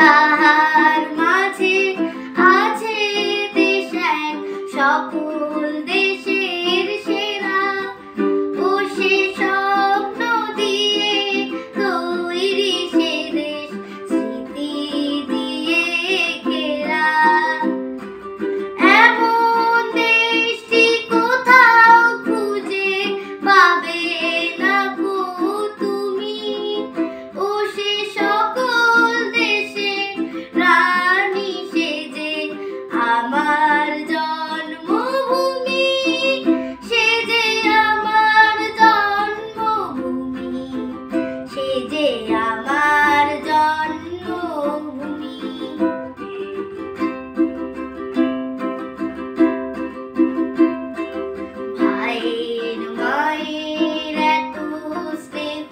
তাহার মাঝে আছে দেশ এক, সকল দেশের সেরা। ও সে স্বপ্ন দিয়ে তৈরি সে দেশ, স্মৃতি দিয়ে ঘেরা। এমন দেশটি কোথাও খুঁজে পাবে না গো তুমি। ও সে সকল দেশের রানী সেজে আমার জন্মভূমি, সেজে আমার জন্মভূমি, সেজে আমার জন্মভূমি। ভাইয়ের মায়ের এত স্নেহ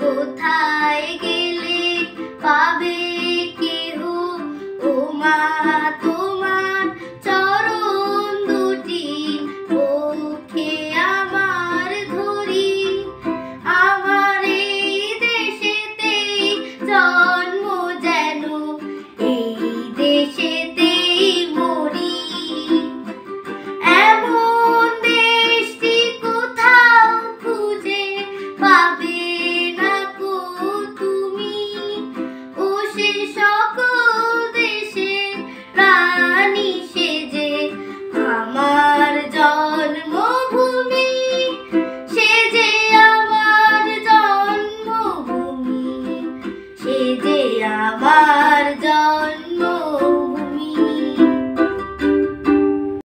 কোথায় গেলে পাবে কেহ। ও মা তোমার চরণ দুটি বুকে আমার ধরি। আমার এই দেশেতেই জন্ম যেন এই দেশেতেই মরি। এমন দেশটি কোথাও খুঁজে পাবে না গো তুমি। ও সে সকল দেশের রানী সেজে আমার জন্মভূমি, সেজে আমার জন্মভূমি, সেজে আমার